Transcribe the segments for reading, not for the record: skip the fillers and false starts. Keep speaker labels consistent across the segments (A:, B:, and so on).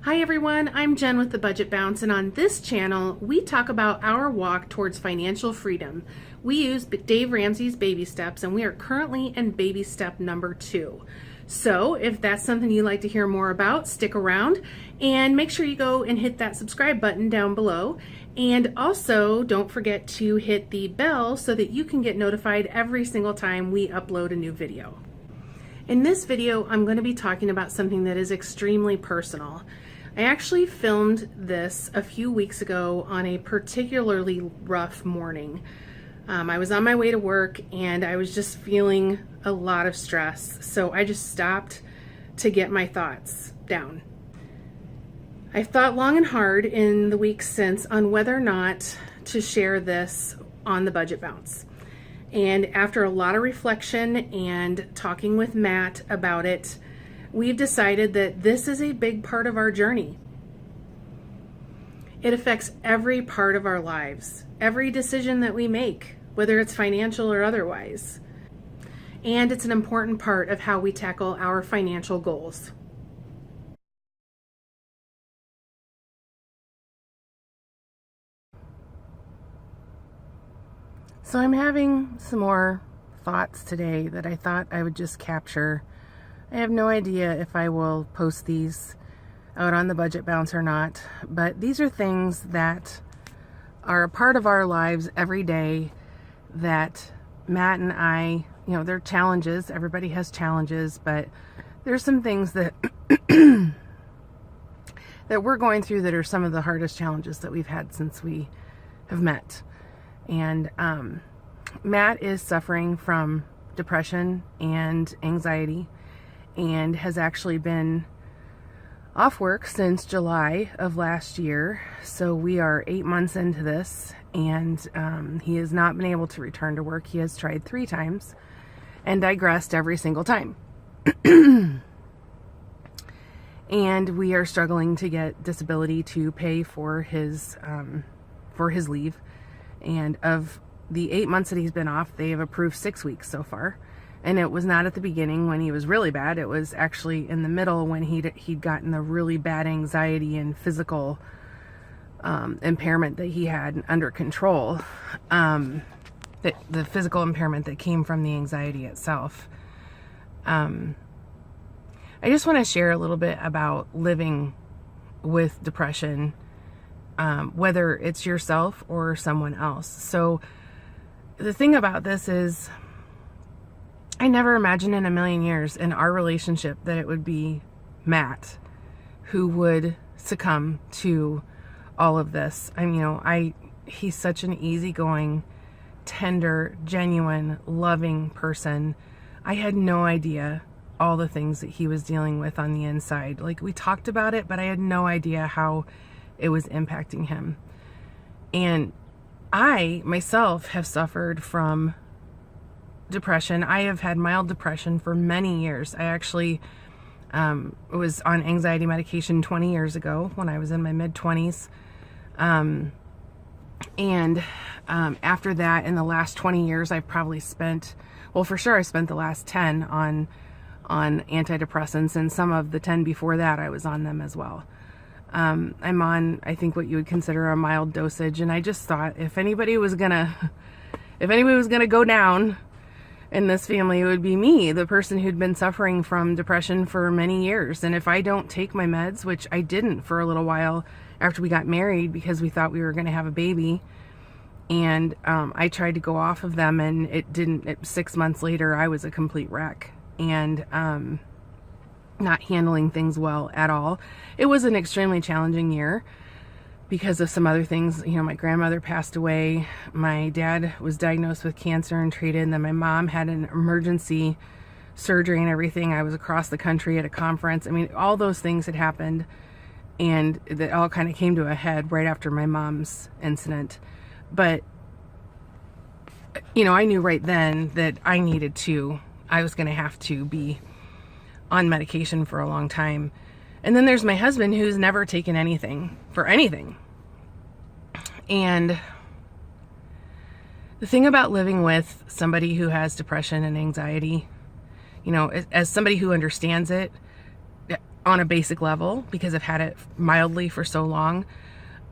A: Hi everyone, I'm Jen with the Budget Bounce, and on this channel we talk about our walk towards financial freedom. We use Dave Ramsey's baby steps, and we are currently in baby step number 2. So if that's something you'd like to hear more about, stick around and make sure you go and hit that subscribe button down below. And also don't forget to hit the bell so that you can get notified every single time we upload a new video. In this video, I'm going to be talking about something that is extremely personal. I actually filmed this a few weeks ago on a particularly rough morning. I was on my way to work and I was just feeling a lot of stress, so I just stopped to get my thoughts down. I've thought long and hard in the weeks since on whether or not to share this on the Budget Bounce. And after a lot of reflection and talking with Matt about it, we've decided that this is a big part of our journey. It affects every part of our lives, every decision that we make, whether it's financial or otherwise. And it's an important part of how we tackle our financial goals. So I'm having some more thoughts today that I thought I would just capture. I have no idea if I will post these out on the Budget Bounce or not, but these are things that are a part of our lives every day that Matt and I, they're challenges. Everybody has challenges, but there's some things that that we're going through that are some of the hardest challenges that we've had since we have met. And Matt is suffering from depression and anxiety, and has actually been off work since July of last year. So we are 8 months into this, and he has not been able to return to work. He has tried 3 times and digressed every single time. And we are struggling to get disability to pay for his leave. And of the 8 months that he's been off, they have approved 6 weeks so far. And it was not at the beginning when he was really bad. It was actually in the middle when he'd gotten the really bad anxiety and physical impairment that he had under control. The physical impairment that came from the anxiety itself. I just want to share a little bit about living with depression, whether it's yourself or someone else. So the thing about this is, I never imagined in a million years in our relationship that it would be Matt who would succumb to all of this. He's such an easygoing, tender, genuine, loving person. I had no idea all the things that he was dealing with on the inside. Like, we talked about it, but I had no idea how it was impacting him. And I myself have suffered from depression. I have had mild depression for many years. I actually was on anxiety medication 20 years ago when I was in my mid-20s. After that, in the last 20 years, I've probably spent, well, for sure I spent the last 10 on antidepressants, and some of the 10 before that I was on them as well. I'm on, I think, what you would consider a mild dosage, and I just thought if anybody was gonna go down in this family, it would be me, the person who'd been suffering from depression for many years. And if I don't take my meds, which I didn't for a little while after we got married because we thought we were going to have a baby, and I tried to go off of them, and it didn't. 6 months later, I was a complete wreck and not handling things well at all. It was an extremely challenging year because of some other things. My grandmother passed away, my dad was diagnosed with cancer and treated, and then my mom had an emergency surgery and everything. I was across the country at a conference. All those things had happened, and that all kind of came to a head right after my mom's incident. But, I knew right then that I was going to have to be on medication for a long time. And then there's my husband, who's never taken anything for anything. And the thing about living with somebody who has depression and anxiety, as somebody who understands it, on a basic level because I've had it mildly for so long.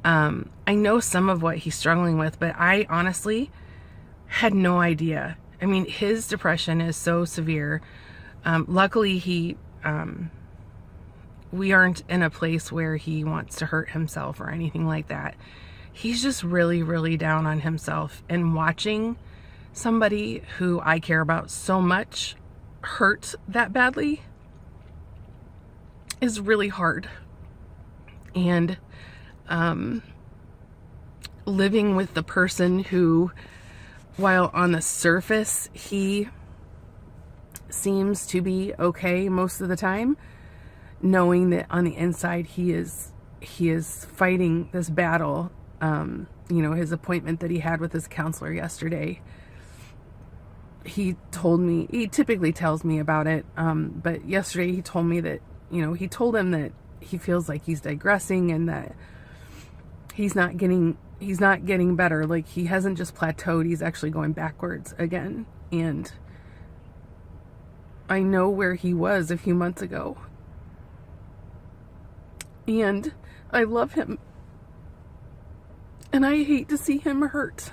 A: I know some of what he's struggling with, but I honestly had no idea. I mean, his depression is so severe. Luckily, we aren't in a place where he wants to hurt himself or anything like that. He's just really, really down on himself, and watching somebody who I care about so much hurt that badly is really hard. And living with the person who, while on the surface he seems to be okay most of the time, knowing that on the inside he is fighting this battle. You know, his appointment that he had with his counselor yesterday, he told me, he typically tells me about it, but yesterday he told me that, you know, he told him that he feels like he's digressing and that he's not getting better. Like, he hasn't just plateaued, he's actually going backwards again. And I know where he was a few months ago. And I love him. And I hate to see him hurt.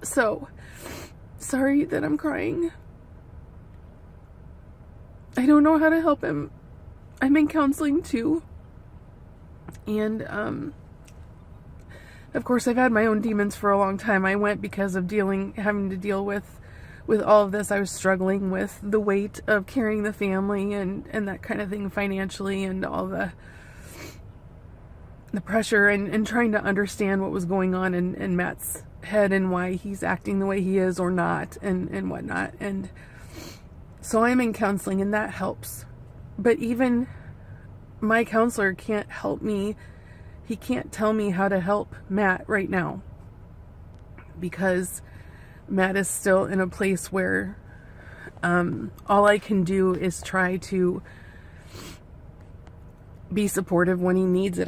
A: So, sorry that I'm crying. I don't know how to help him. I'm in counseling too. And, of course, I've had my own demons for a long time. I went because of having to deal with all of this. I was struggling with the weight of carrying the family and that kind of thing financially, and all the pressure and trying to understand what was going on in Matt's head and why he's acting the way he is or not, and whatnot. And so I'm in counseling, and that helps. But even my counselor can't help me. He can't tell me how to help Matt right now, because Matt is still in a place where all I can do is try to be supportive when he needs it.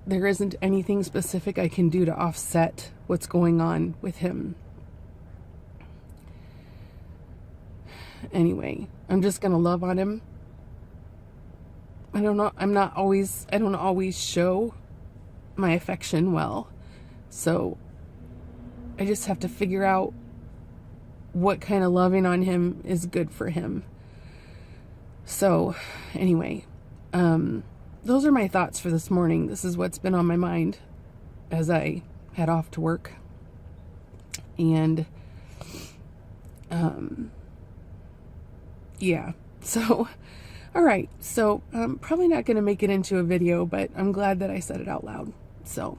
A: There isn't anything specific I can do to offset what's going on with him. Anyway, I'm just gonna love on him. I don't always show my affection well. So I just have to figure out what kind of loving on him is good for him. So anyway, those are my thoughts for this morning. This is what's been on my mind as I head off to work. And yeah, so all right, so I'm probably not going to make it into a video, but I'm glad that I said it out loud. So